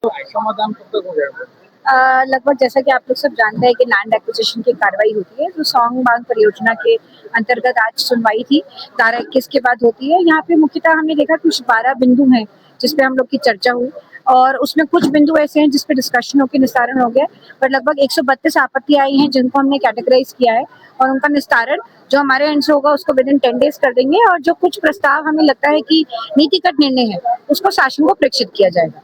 तो समाधान कब तक हो जाएगा? लगभग जैसा कि आप लोग सब जानते हैं कि लैंड एक्विजिशन की कार्रवाई होती है, तो सॉन्ग बांध परियोजना के अंतर्गत आज सुनवाई थी। धारा 21 के बाद होती है। यहाँ पे मुख्यतः हमने देखा कुछ 12 बिंदु हैं जिसपे हम लोग की चर्चा हुई, और उसमें कुछ बिंदु ऐसे हैं जिसपे डिस्कशन होकर निस्तारण हो गया, पर लगभग 132 आपत्ति आई हैं जिनको हमने कैटेगराइज किया है, और उनका निस्तारण जो हमारे एंड से होगा उसको विदिन 10 डेज कर देंगे। और जो कुछ प्रस्ताव हमें लगता है कि नीतिगत निर्णय है उसको शासन को प्रेषित किया जाएगा।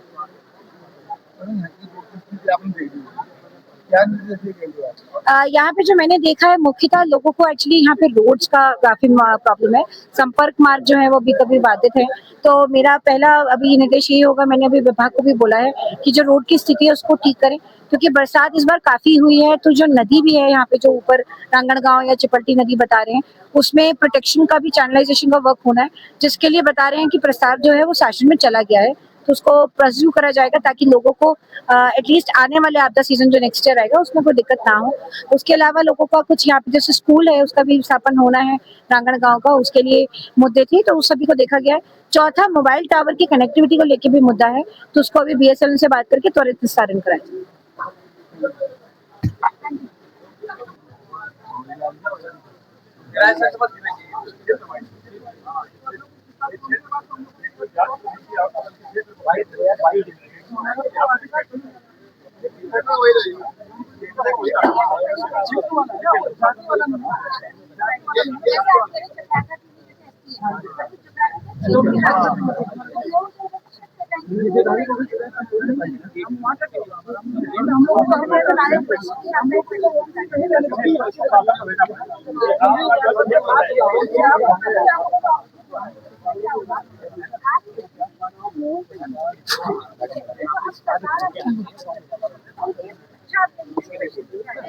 यहाँ पे जो मैंने देखा है मुख्यतः लोगों को एक्चुअली यहाँ पे रोड्स का काफी प्रॉब्लम है। संपर्क मार्ग जो है वो भी कभी बाधित है, तो मेरा पहला अभी निर्देश यही होगा, मैंने अभी विभाग को भी बोला है कि जो रोड की स्थिति है उसको ठीक करें, क्योंकि बरसात इस बार काफी हुई है। तो जो नदी भी है यहाँ पे जो ऊपर रांगणगांव या चिपल्टी नदी बता रहे हैं, उसमें प्रोटेक्शन का भी चैनलाइजेशन का वर्क होना है, जिसके लिए बता रहे हैं कि प्रस्ताव जो है वो शासन में चला गया है, तो उसको परस्यू करा जाएगा ताकि लोगों को एटलीस्ट आने वाले आपदा सीजन जो नेक्स्ट ईयर आएगा उसमें कोई दिक्कत ना हो। उसके अलावा लोगों का कुछ यहाँ पे जैसे स्कूल है उसका भी स्थापन होना है रांगण गांव का, उसके लिए मुद्दे थे, तो उस सभी को देखा गया है। चौथा, मोबाइल टावर की कनेक्टिविटी को लेकर भी मुद्दा है, तो उसको अभी बीएसएनएल से बात करके त्वरित निस्तारण कराएंगे।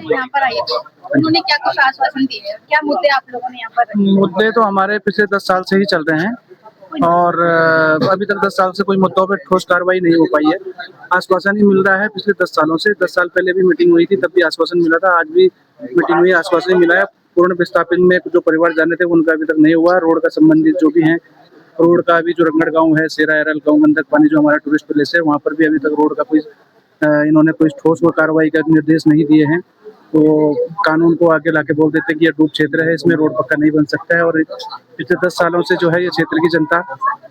यहाँ पर आइए, उन्होंने क्या कुछ आश्वासन दिए, क्या मुद्दे आप लोगों ने यहाँ पर? मुद्दे तो हमारे पिछले 10 साल से ही चल रहे हैं, और अभी तक 10 साल से कोई मुद्दों पे ठोस कार्रवाई नहीं हो पाई है। आश्वासन ही मिल रहा है पिछले 10 सालों से। 10 साल पहले भी मीटिंग हुई थी, तब भी आश्वासन मिला था, आज भी मीटिंग हुई, आश्वासन ही मिला है। पूर्ण विस्थापन में जो परिवार जाने थे उनका अभी तक नहीं हुआ। रोड का संबंधित जो भी है, रोड का अभी जो रंगड़ गाँव है, सेरा एरल गाँव, गंदक पानी जो हमारा टूरिस्ट प्लेस है, वहाँ पर भी अभी तक रोड का कोई इन्होंने कोई ठोस कार्रवाई का निर्देश नहीं दिए हैं। तो कानून को आगे लाके बोल देते हैं कि ये डूब क्षेत्र है, इसमें रोड पक्का नहीं बन सकता है। और पिछले 10 सालों से जो है ये क्षेत्र की जनता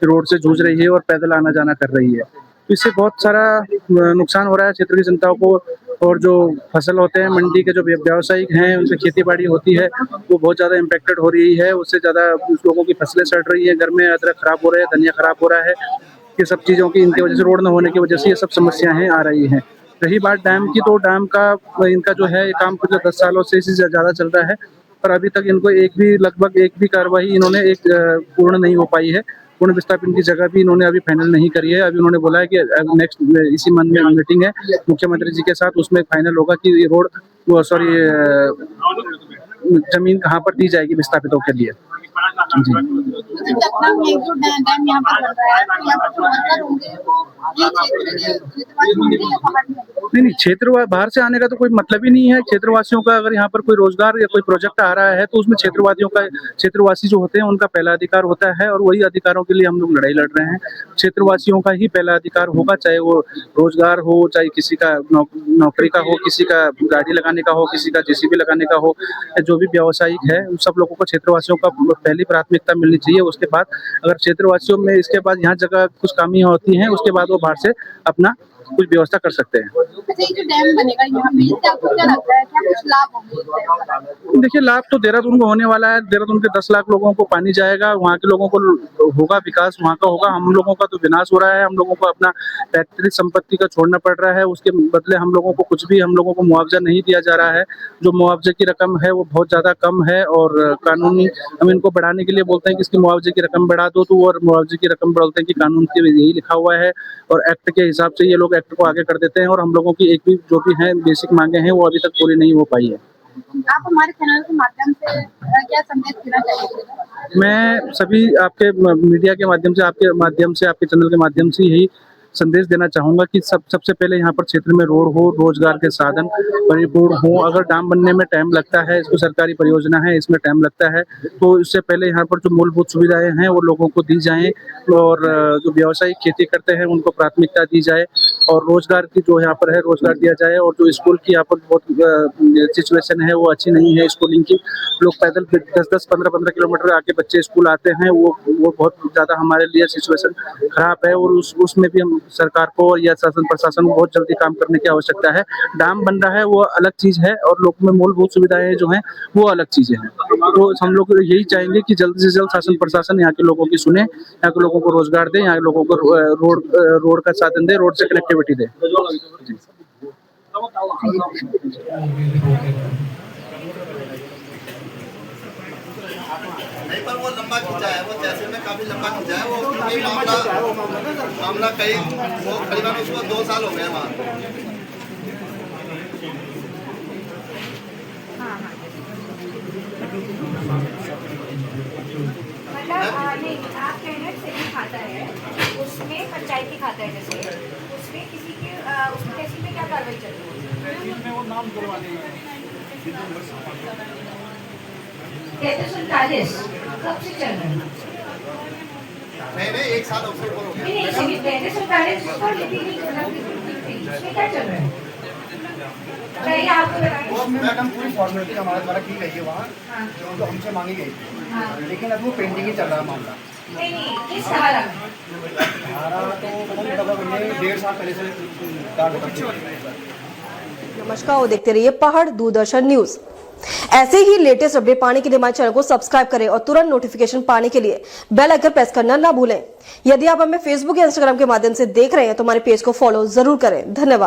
रोड से जूझ रही है और पैदल आना जाना कर रही है। तो इससे बहुत सारा नुकसान हो रहा है क्षेत्र की जनता को। और जो फसल होते हैं मंडी के, जो व्यावसायिक हैं, उनसे खेती बाड़ी होती है, वो बहुत ज़्यादा इम्पेक्टेड हो रही है। उससे ज़्यादा लोगों की फसलें सड़ रही हैं, घर में अदरक खराब हो रहे हैं, धनिया खराब हो रहा है। ये सब चीज़ों की, इनकी वजह से, रोड न होने की वजह से ये सब समस्याएं आ रही हैं। रही बात डैम की, तो डैम का इनका जो है काम पिछले 10 सालों से इसी से ज़्यादा चल रहा है, पर अभी तक इनको लगभग एक भी कार्रवाई इन्होंने पूर्ण नहीं हो पाई है। पूर्ण विस्थापन की जगह भी इन्होंने अभी फाइनल नहीं करी है। अभी उन्होंने बोला है कि नेक्स्ट इसी मंथ में मीटिंग है मुख्यमंत्री जी के साथ, उसमें फाइनल होगा कि ये रोड जमीन कहाँ पर दी जाएगी विस्थापितों के लिए। जी। नहीं, क्षेत्र बाहर से आने का तो कोई मतलब ही नहीं है। क्षेत्रवासियों का अगर यहाँ पर कोई रोजगार या कोई प्रोजेक्ट आ रहा है तो उसमें क्षेत्रवासी जो होते हैं उनका पहला अधिकार होता है, और वही अधिकारों के लिए हम लोग लड़ाई लड़ रहे हैं। क्षेत्रवासियों का ही पहला अधिकार होगा, चाहे वो रोजगार हो, चाहे किसी का नौकरी का हो, किसी का गाड़ी लगाने का हो, किसी का जेसीबी लगाने का हो, जो भी व्यावसायिक है, उन सब लोगों को क्षेत्रवासियों का पहली प्राथमिकता मिलनी चाहिए। उसके बाद अगर क्षेत्रवासियों में इसके बाद यहाँ जगह कुछ कमियां होती हैं, उसके बाद वो बाहर से अपना कुछ व्यवस्था कर सकते हैं। अच्छा, ये जो डैम बनेगा यहाँ पे, इससे आपको क्या लगता है, क्या कुछ लाभ होंगे? देखिए, लाभ तो देहरादून को होने वाला है। देहरादून के 10 लाख लोगों को पानी जाएगा, वहाँ के लोगों को होगा विकास, वहाँ का होगा। हम लोगों का तो विनाश हो रहा है। हम लोगों को अपना पैतृक संपत्ति का छोड़ना पड़ रहा है, उसके बदले हम लोगों को कुछ मुआवजा नहीं दिया जा रहा है। जो मुआवजे की रकम है वो बहुत ज़्यादा कम है, और कानूनी हम इनको बढ़ाने के लिए बोलते हैं कि इसकी मुआवजे की रकम बढ़ा दो, तो और मुआवजे की रकम बोलते हैं कि कानून के यही लिखा हुआ है, और एक्ट के हिसाब से ये लोग एक्ट को आगे कर देते हैं, और हम लोगों की एक भी जो भी है बेसिक मांगे हैं वो अभी तक पूरी नहीं हो पाई है। आप हमारे चैनल के माध्यम से क्या संदेश देना चाहेंगे? मैं सभी आपके मीडिया के माध्यम से, आपके चैनल के माध्यम से यही संदेश देना चाहूंगा कि सबसे पहले यहाँ पर क्षेत्र में रोड हो, रोजगार के साधन परिपूर्ण हो। अगर डैम बनने में टाइम लगता है, इसको सरकारी परियोजना है, इसमें टाइम लगता है, तो इससे पहले यहाँ पर जो मूलभूत सुविधाएं हैं वो लोगों को दी जाएं और जो व्यावसायिक खेती करते हैं उनको प्राथमिकता दी जाए और रोजगार की जो यहाँ पर है रोजगार दिया जाए। और जो स्कूल की यहाँ पर बहुत सिचुएशन है वो अच्छी नहीं है स्कूलिंग की। लोग पैदल 10-10, 15-15 किलोमीटर आके बच्चे स्कूल आते हैं, वो बहुत ज़्यादा हमारे लिए सिचुएशन खराब है और उसमें भी हम सरकार को या शासन प्रशासन को बहुत जल्दी काम करने की आवश्यकता है। डैम बन रहा है वो अलग चीज़ है और लोगों में मूलभूत सुविधाएं जो हैं वो अलग चीज़ें हैं। तो हम लोग यही चाहेंगे कि जल्द से जल्द शासन प्रशासन यहाँ के लोगों की सुने, यहाँ के लोगों को रोजगार दे, यहाँ के लोगों को रोड का साधन दे, रोड से कनेक्टिविटी दे। नहीं, पर वो लंबा खींचा है, वो तहसील में काफी लंबा खींचा है। वो मामला कई वो करीबन उसको 2 साल हो गए वहाँ। मतलब आप कहना सही खाता है, उसमें पंचायती खाता है, जैसे उसमें किसी के उसमें तहसील में क्या कार्रवाई चल रही है? वो नाम करवा देंगे 3349 कब से चल रहा है? नहीं, 1 साल उससे ऊपर हो गया। नहीं, 3349 उसको इसमें क्या चल रहा है? बताइए, आपको बताइए। मैडम पूरी फॉर्मेलिटी हमारे द्वारा की गई है वहाँ, जो हमसे मांगी गई थी, लेकिन अब वो पेंडिंग ही चल रहा है मामला। नहीं, किस धारा में? धारा तो मतलब ये 1.5 साल पहले से। नमस्कार, वो देखते रहिए पहाड़ दूरदर्शन न्यूज। ऐसे ही लेटेस्ट अपडेट पाने के लिए हमारे चैनल को सब्सक्राइब करें और तुरंत नोटिफिकेशन पाने के लिए बेल आइकन प्रेस करना ना भूलें। यदि आप हमें फेसबुक या इंस्टाग्राम के माध्यम से देख रहे हैं तो हमारे पेज को फॉलो जरूर करें। धन्यवाद।